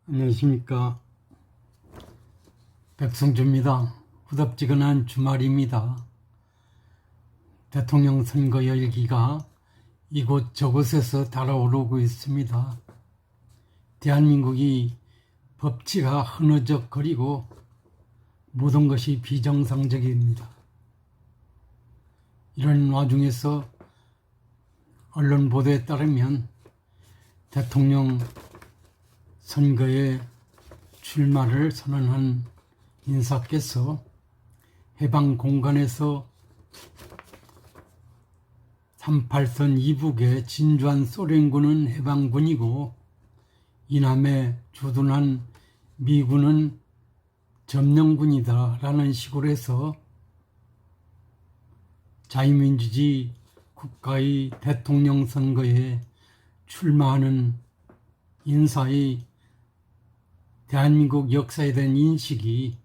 안녕하십니까. 백승주입니다. 후덥지근한 주말입니다. 대통령 선거 열기가 이곳저곳에서 달아오르고 있습니다. 대한민국이 법치가 흐느적거리고 모든 것이 비정상적입니다. 이런 와중에서 언론 보도에 따르면 대통령 선거에 출마를 선언한 인사께서 해방 공간에서 38선 이북의 진주한 소련군은 해방군이고 이남에 주둔한 미군은 점령군이다 라는 식으로 해서 자유민주주의 국가의 대통령 선거에 출마하는 인사의 대한민국 역사에 대한 인식이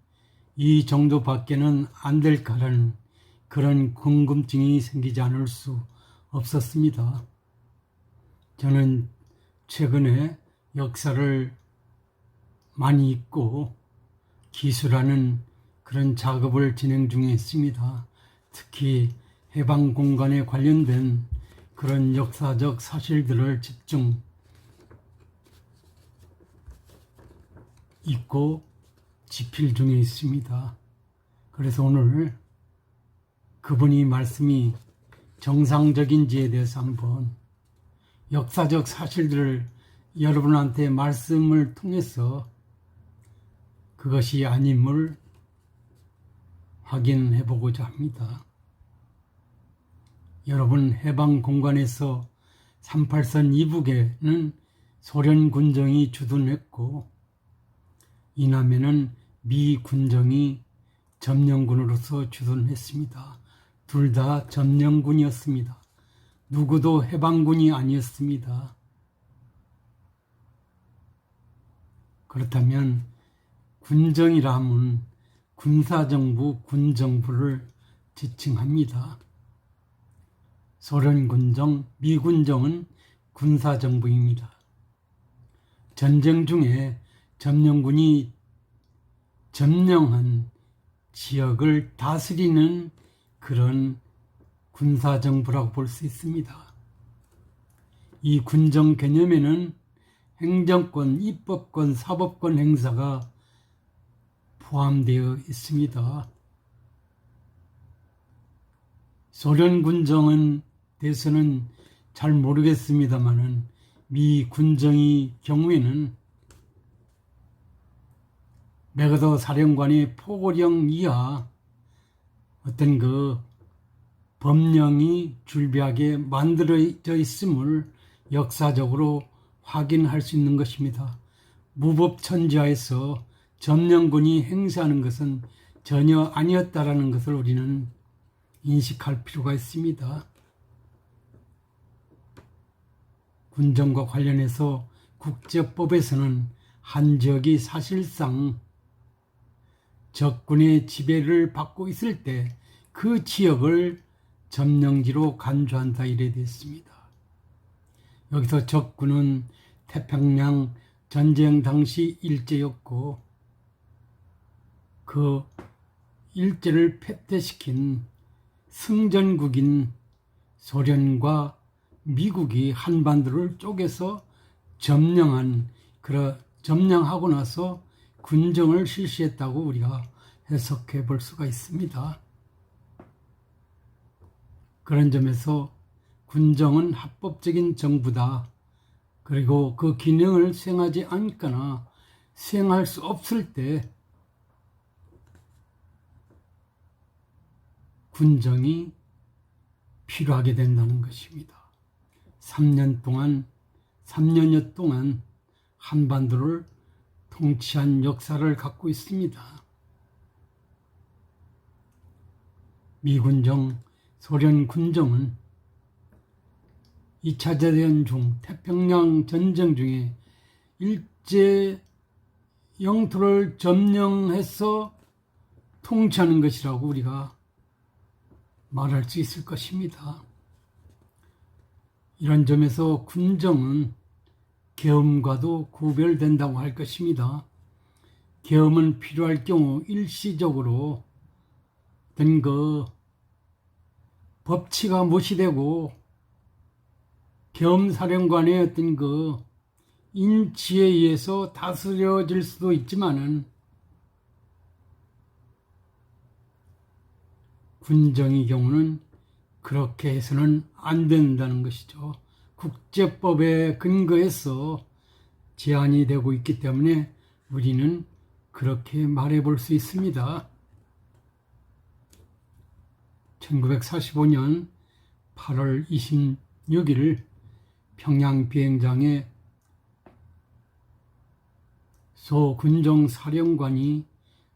이 정도밖에는 안 될까라는 그런 궁금증이 생기지 않을 수 없었습니다. 저는 최근에 역사를 많이 읽고 기술하는 그런 작업을 진행 중에 있습니다. 특히 해방 공간에 관련된 그런 역사적 사실들을 집중 읽고 집필 중에 있습니다. 그래서 오늘 그분이 말씀이 정상적인지에 대해서 한번 역사적 사실들을 여러분한테 말씀을 통해서 그것이 아님을 확인해 보고자 합니다. 여러분, 해방 공간에서 38선 이북에는 소련 군정이 주둔했고 이남에는 미 군정이 점령군으로서 주둔했습니다. 둘 다 점령군이었습니다. 누구도 해방군이 아니었습니다. 그렇다면 군정이라 하면 군사정부, 군정부를 지칭합니다. 소련 군정, 미 군정은 군사정부입니다. 전쟁 중에 점령군이 점령한 지역을 다스리는 그런 군사정부라고 볼 수 있습니다. 이 군정 개념에는 행정권, 입법권, 사법권 행사가 포함되어 있습니다. 소련 군정은 대해서는 잘 모르겠습니다만은 미 군정의 경우에는 메가더 사령관의 포고령 이하 어떤 그 법령이 줄비하게 만들어져 있음을 역사적으로 확인할 수 있는 것입니다. 무법천지하에서 점령군이 행사하는 것은 전혀 아니었다라는 것을 우리는 인식할 필요가 있습니다. 군정과 관련해서 국제법에서는 한 지역이 사실상 적군의 지배를 받고 있을 때 그 지역을 점령지로 간주한다 이래 되어 있습니다. 여기서 적군은 태평양 전쟁 당시 일제였고 그 일제를 패퇴시킨 승전국인 소련과 미국이 한반도를 쪼개서 점령하고 나서 군정을 실시했다고 우리가 해석해 볼 수가 있습니다. 그런 점에서 군정은 합법적인 정부다. 그리고 그 기능을 수행하지 않거나 수행할 수 없을 때 군정이 필요하게 된다는 것입니다. 3년여 동안 한반도를 통치한 역사를 갖고 있습니다. 미군정, 소련 군정은 2차 대전 중 태평양 전쟁 중에 일제 영토를 점령해서 통치하는 것이라고 우리가 말할 수 있을 것입니다. 이런 점에서 군정은 계엄과도 구별된다고 할 것입니다. 계엄은 필요할 경우 일시적으로 어떤 법치가 무시되고 계엄사령관의 어떤 인치에 의해서 다스려질 수도 있지만은 군정의 경우는 그렇게 해서는 안 된다는 것이죠. 국제법에 근거해서 제한이 되고 있기 때문에 우리는 그렇게 말해볼 수 있습니다. 1945년 8월 26일 평양 비행장에 소 군정사령관이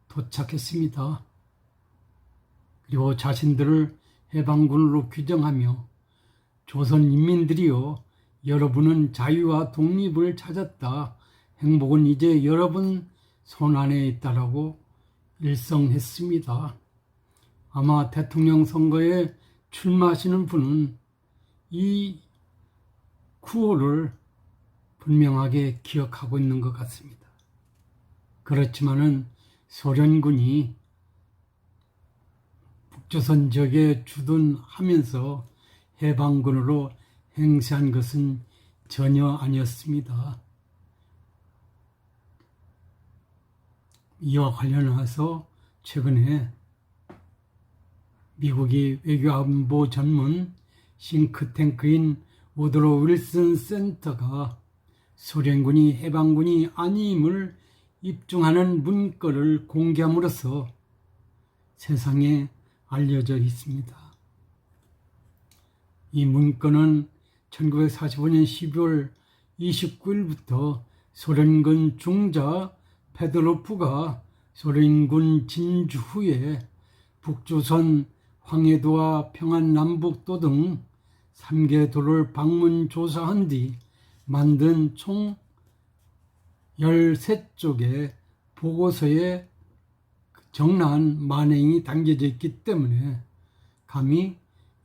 도착했습니다. 그리고 자신들을 해방군으로 규정하며 조선 인민들이여, 여러분은 자유와 독립을 찾았다. 행복은 이제 여러분 손 안에 있다라고 일성했습니다. 아마 대통령 선거에 출마하시는 분은 이 구호를 분명하게 기억하고 있는 것 같습니다. 그렇지만은 소련군이 북조선 지역에 주둔하면서 해방군으로 행세한 것은 전혀 아니었습니다. 이와 관련해서 최근에 미국이 외교안보 전문 싱크탱크인 우드로 윌슨 센터가 소련군이 해방군이 아님을 입증하는 문건을 공개함으로써 세상에 알려져 있습니다. 이 문건은 1945년 12월 29일부터 소련군 중자 페드로프가 소련군 진주 후에 북조선 황해도와 평안남북도 등 3개 도를 방문 조사한 뒤 만든 총 13쪽의 보고서에 적나한 만행이 담겨져 있기 때문에 감히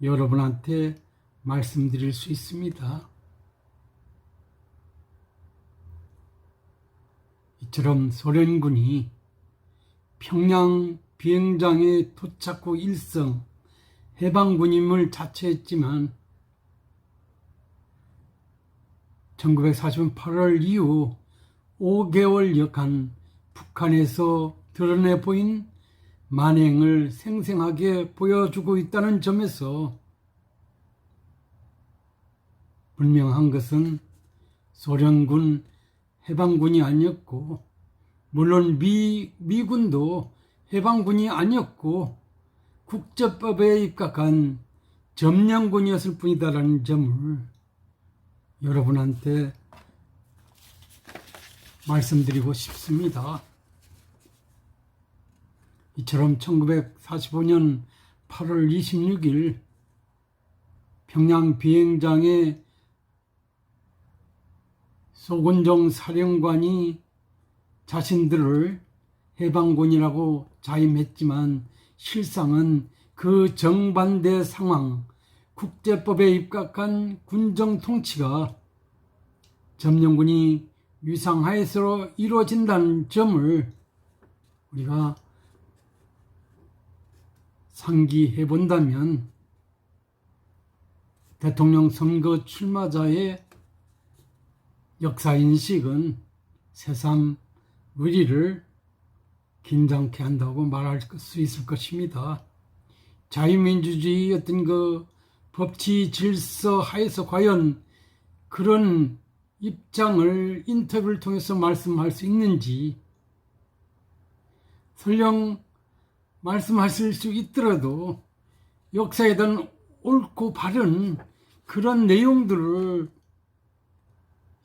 여러분한테 말씀드릴 수 있습니다. 이처럼 소련군이 평양 비행장에 도착 후 일성 해방군임을 자처했지만 1940년 8월 이후 5개월여간 북한에서 드러내 보인 만행을 생생하게 보여주고 있다는 점에서 분명한 것은 소련군 해방군이 아니었고, 물론 미군도 해방군이 아니었고 국제법에 입각한 점령군이었을 뿐이다라는 점을 여러분한테 말씀드리고 싶습니다. 이처럼 1945년 8월 26일 평양 비행장에 소군정 사령관이 자신들을 해방군이라고 자임했지만 실상은 그 정반대 상황, 국제법에 입각한 군정 통치가 점령군이 위상하에서 이루어진다는 점을 우리가 상기해 본다면 대통령 선거 출마자의 역사인식은 새삼 우리를 긴장케 한다고 말할 수 있을 것입니다. 자유민주주의 어떤 법치 질서 하에서 과연 그런 입장을 인터뷰를 통해서 말씀할 수 있는지, 설령 말씀하실 수 있더라도 역사에 대한 옳고 바른 그런 내용들을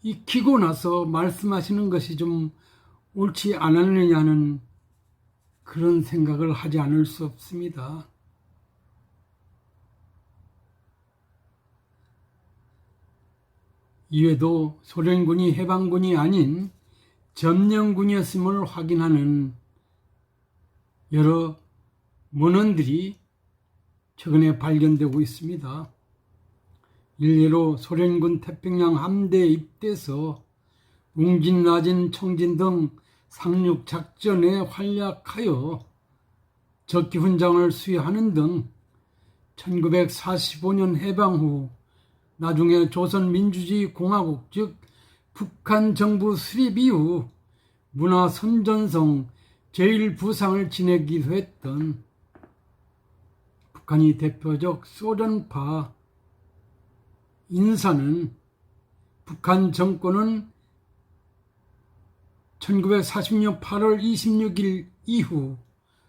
익히고 나서 말씀하시는 것이 좀 옳지 않았느냐는 그런 생각을 하지 않을 수 없습니다. 이외에도 소련군이 해방군이 아닌 점령군이었음을 확인하는 여러 문헌들이 최근에 발견되고 있습니다. 일례로 소련군 태평양 함대에 입대해서 웅진, 나진, 청진 등 상륙 작전에 활약하여 적기 훈장을 수여하는 등 1945년 해방 후 나중에 조선민주주의 공화국 즉 북한 정부 수립 이후 문화선전성 제1부상을 지내기도 했던 북한이 대표적 소련파 인사는 북한 정권은 1940년 8월 26일 이후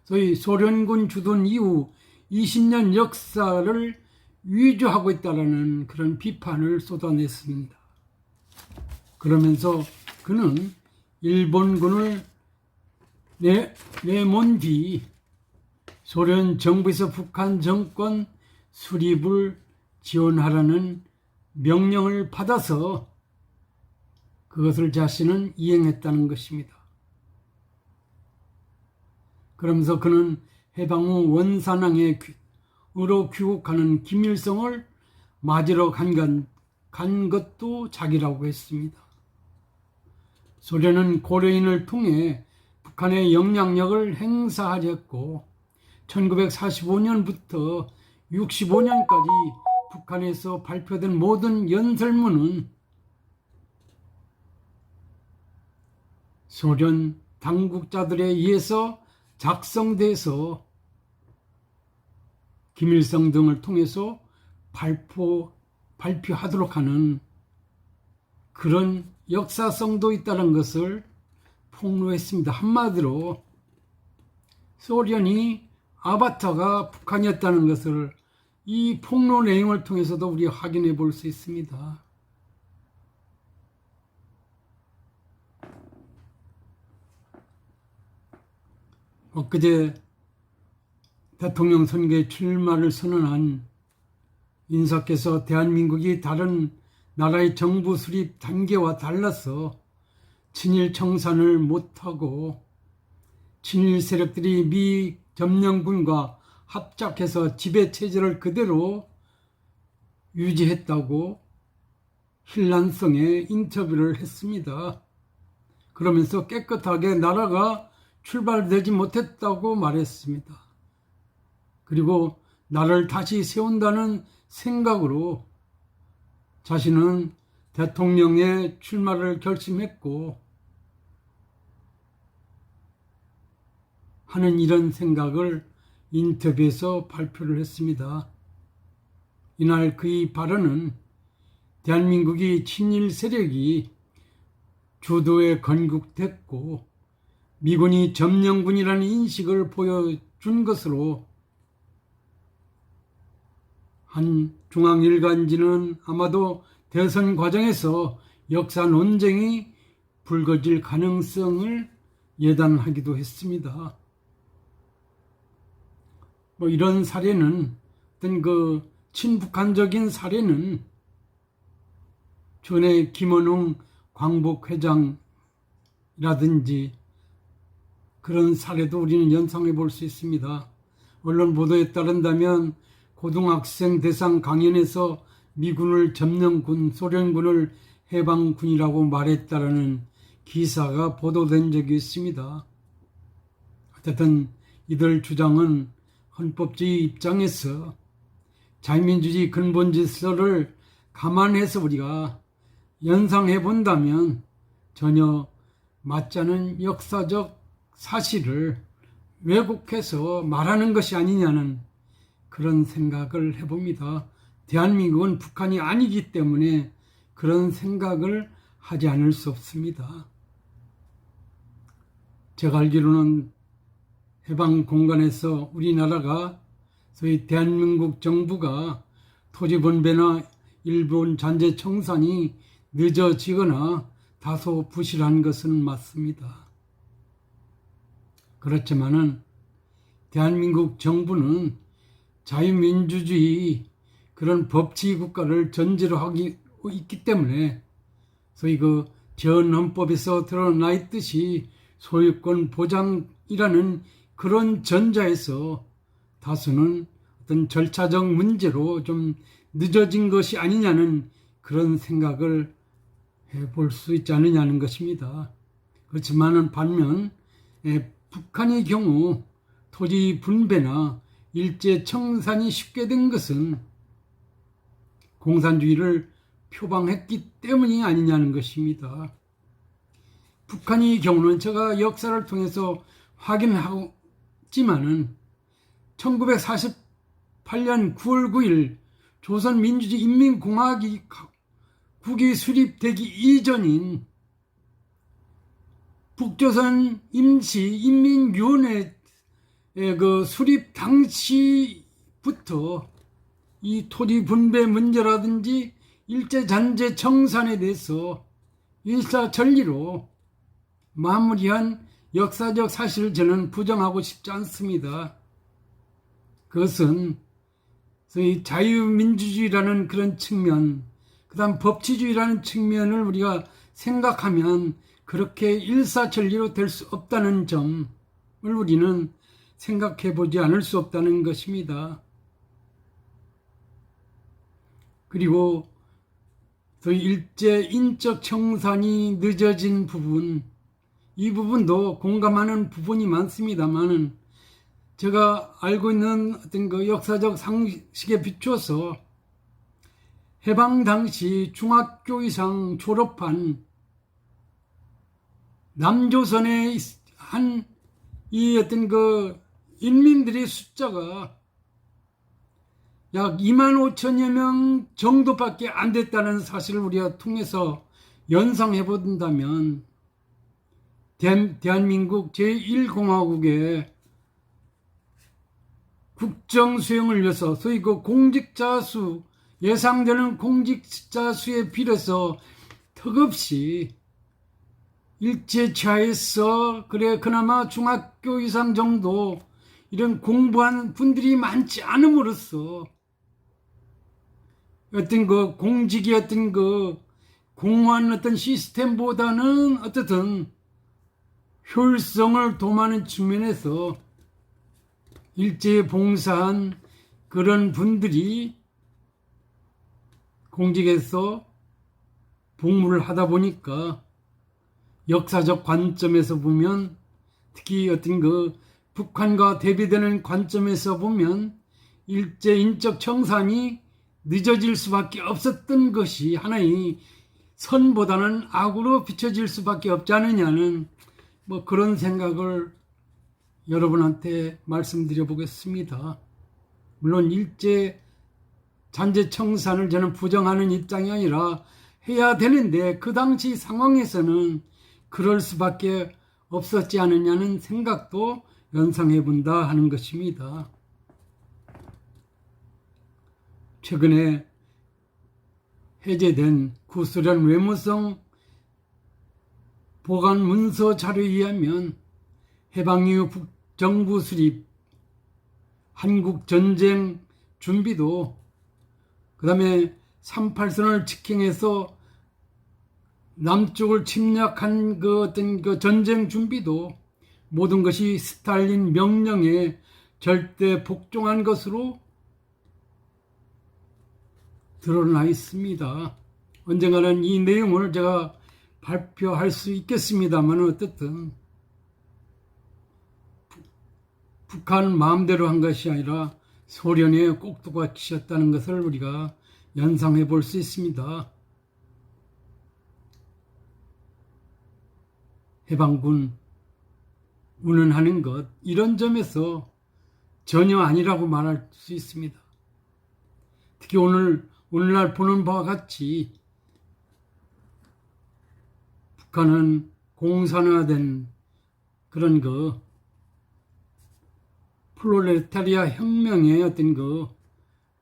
소위 소련군 주둔 이후 20년 역사를 위조하고 있다는 그런 비판을 쏟아냈습니다. 그러면서 그는 일본군을 내몬 뒤 소련 정부에서 북한 정권 수립을 지원하라는 명령을 받아서 그것을 자신은 이행했다는 것입니다. 그러면서 그는 해방 후 원산항으로 귀국하는 김일성을 맞으러 간 것도 자기라고 했습니다. 소련은 고려인을 통해 북한의 영향력을 행사하였고 1945년부터 65년까지 북한에서 발표된 모든 연설문은 소련 당국자들에 의해서 작성돼서 김일성 등을 통해서 발표하도록 하는 그런 역사성도 있다는 것을 폭로했습니다. 한마디로 소련이 아바타가 북한이었다는 것을 이 폭로 내용을 통해서도 우리가 확인해 볼 수 있습니다. 엊그제 대통령 선거에 출마를 선언한 인사께서 대한민국이 다른 나라의 정부 수립 단계와 달라서 친일 청산을 못하고 친일 세력들이 미 점령군과 합작해서 지배체제를 그대로 유지했다고 힐란성에 인터뷰를 했습니다. 그러면서 깨끗하게 나라가 출발되지 못했다고 말했습니다. 그리고 나를 다시 세운다는 생각으로 자신은 대통령의 출마를 결심했고 하는 이런 생각을 인터뷰에서 발표를 했습니다. 이날 그의 발언은 대한민국이 친일 세력이 주도에 건국됐고 미군이 점령군이라는 인식을 보여준 것으로 한 중앙일간지는 아마도 대선 과정에서 역사 논쟁이 불거질 가능성을 예단하기도 했습니다. 이런 사례는 어떤 친북한적인 사례는 전에 김원웅 광복회장이라든지 그런 사례도 우리는 연상해 볼 수 있습니다. 언론 보도에 따른다면 고등학생 대상 강연에서 미군을 점령군, 소련군을 해방군이라고 말했다라는 기사가 보도된 적이 있습니다. 어쨌든 이들 주장은 헌법주의 입장에서 자유민주주의 근본 질서를 감안해서 우리가 연상해 본다면 전혀 맞지 않은 역사적 사실을 왜곡해서 말하는 것이 아니냐는 그런 생각을 해봅니다. 대한민국은 북한이 아니기 때문에 그런 생각을 하지 않을 수 없습니다. 제가 알기로는 해방 공간에서 우리나라가 소위 대한민국 정부가 토지 분배나 일본 잔재 청산이 늦어지거나 다소 부실한 것은 맞습니다. 그렇지만은 대한민국 정부는 자유민주주의 그런 법치 국가를 전제로 하고 있기 때문에 소위 재헌헌법에서 드러나 있듯이 소유권 보장이라는 그런 전자에서 다수는 어떤 절차적 문제로 좀 늦어진 것이 아니냐는 그런 생각을 볼 수 있지 않느냐는 것입니다. 그렇지만은 반면 북한의 경우 토지 분배나 일제 청산이 쉽게 된 것은 공산주의를 표방했기 때문이 아니냐는 것입니다. 북한의 경우는 제가 역사를 통해서 확인하지만은 1948년 9월 9일 조선민주주의인민공화국이 수립되기 이전인 북조선 임시인민위원회 그 수립 당시부터 이 토지 분배 문제라든지 일제잔재 청산에 대해서 일사천리로 마무리한 역사적 사실을 저는 부정하고 싶지 않습니다. 그것은 소위 자유민주주의라는 그런 측면, 그 다음 법치주의라는 측면을 우리가 생각하면 그렇게 일사천리로 될 수 없다는 점을 우리는 생각해 보지 않을 수 없다는 것입니다. 그리고 소위 일제 인적 청산이 늦어진 부분, 이 부분도 공감하는 부분이 많습니다만은 제가 알고 있는 어떤 그 역사적 상식에 비추어서 해방 당시 중학교 이상 졸업한 남조선의 한 이 어떤 그 인민들의 숫자가 약 25,000여 명 정도밖에 안 됐다는 사실을 우리가 통해서 연상해 본다면 대한민국 제1공화국의 국정 수행을 위해서 소위 그 공직자 수, 예상되는 공직자 수에 비례서 턱없이 일제차에서 그래 그나마 중학교 이상 정도 이런 공부한 분들이 많지 않음으로써 어떤 그 공직이 어떤 그 공무원 어떤 시스템보다는 어떻든 효율성을 도모하는 측면에서 일제에 봉사한 그런 분들이 공직에서 복무를 하다 보니까 역사적 관점에서 보면 특히 어떤 그 북한과 대비되는 관점에서 보면 일제 인적 청산이 늦어질 수밖에 없었던 것이 하나의 선보다는 악으로 비춰질 수밖에 없지 않느냐는 뭐 그런 생각을 여러분한테 말씀드려 보겠습니다. 물론 일제 잔재 청산을 저는 부정하는 입장이 아니라 해야 되는데 그 당시 상황에서는 그럴 수밖에 없었지 않느냐는 생각도 연상해 본다 하는 것입니다. 최근에 해제된 구소련 외무성 보관 문서 자료에 의하면 해방 이후 북정부 수립, 한국 전쟁 준비도, 그 다음에 38선을 직행해서 남쪽을 침략한 그 어떤 그 전쟁 준비도 모든 것이 스탈린 명령에 절대 복종한 것으로 드러나 있습니다. 언젠가는 이 내용을 제가 발표할 수 있겠습니다만 어쨌든 북한 마음대로 한 것이 아니라 소련의 꼭두각시였다는 것을 우리가 연상해 볼 수 있습니다. 해방군 운운하는 것, 이런 점에서 전혀 아니라고 말할 수 있습니다. 특히 오늘날 보는 바와 같이 북한은 공산화된 그런 프롤레타리아 혁명의 어떤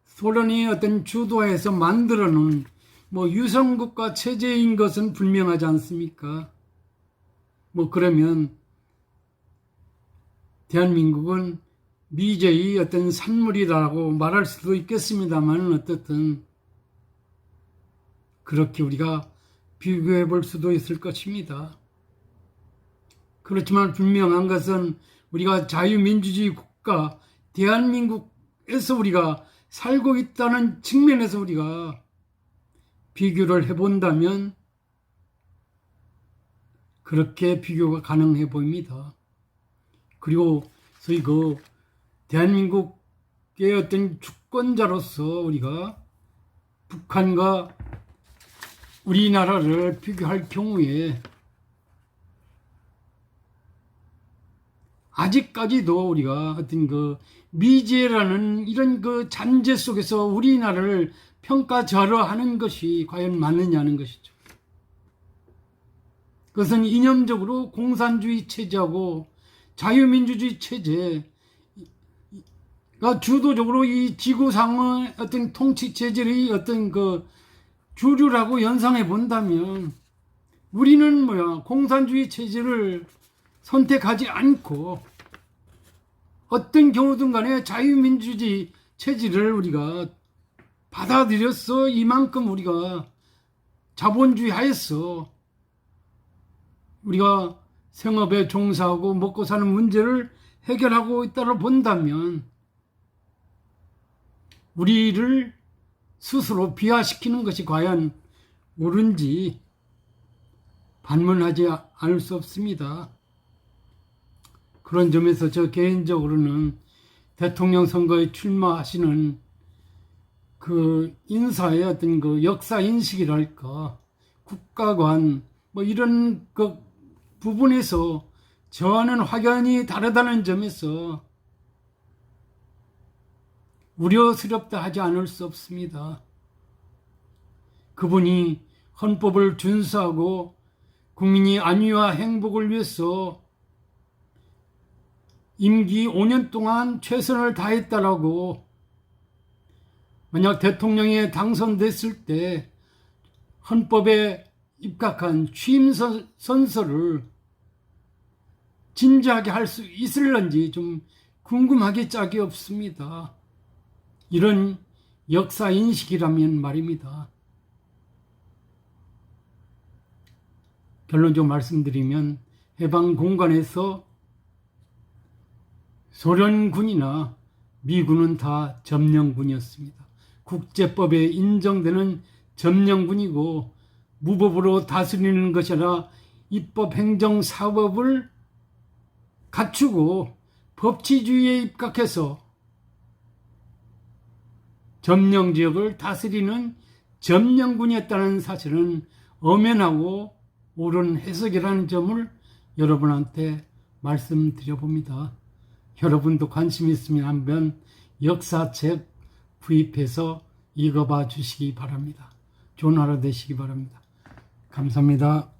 소련이 어떤 주도해서 만들어 놓은 유성국가 체제인 것은 분명하지 않습니까? 그러면 대한민국은 미제의 어떤 산물이라고 말할 수도 있겠습니다만 어쨌든 그렇게 우리가 비교해 볼 수도 있을 것입니다. 그렇지만 분명한 것은 우리가 자유민주주의 국가 대한민국에서 우리가 살고 있다는 측면에서 우리가 비교를 해본다면 그렇게 비교가 가능해 보입니다. 그리고 저희 대한민국의 어떤 주권자로서 우리가 북한과 우리나라를 비교할 경우에 아직까지도 우리가 어떤 미제라는 이런 잔재 속에서 우리나라를 평가절하 하는 것이 과연 맞느냐는 것이죠. 그것은 이념적으로 공산주의 체제하고 자유민주주의 체제가 주도적으로 이 지구상의 어떤 통치 체제의 어떤 주류라고 연상해 본다면 우리는 공산주의 체제를 선택하지 않고 어떤 경우든 간에 자유민주주의 체제를 우리가 받아들였어. 이만큼 우리가 자본주의 하에서 우리가 생업에 종사하고 먹고 사는 문제를 해결하고 있다고 본다면 우리를 스스로 비하시키는 것이 과연 옳은지 반문하지 않을 수 없습니다. 그런 점에서 저 개인적으로는 대통령 선거에 출마하시는 인사의 어떤 역사 인식이랄까, 국가관, 이런 부분에서 저와는 확연히 다르다는 점에서 우려스럽다 하지 않을 수 없습니다. 그분이 헌법을 준수하고 국민이 안위와 행복을 위해서 임기 5년 동안 최선을 다했다라고 만약 대통령에 당선됐을 때 헌법에 입각한 취임 선서를 진지하게 할 수 있을런지 좀 궁금하기 짝이 없습니다. 이런 역사 인식이라면 말입니다. 결론적으로 말씀드리면 해방 공간에서 소련군이나 미군은 다 점령군이었습니다. 국제법에 인정되는 점령군이고 무법으로 다스리는 것이 아니라 입법, 행정, 사법을 갖추고 법치주의에 입각해서 점령지역을 다스리는 점령군이었다는 사실은 엄연하고 옳은 해석이라는 점을 여러분한테 말씀드려봅니다. 여러분도 관심 있으면 한번 역사책 구입해서 읽어봐 주시기 바랍니다. 좋은 하루 되시기 바랍니다. 감사합니다.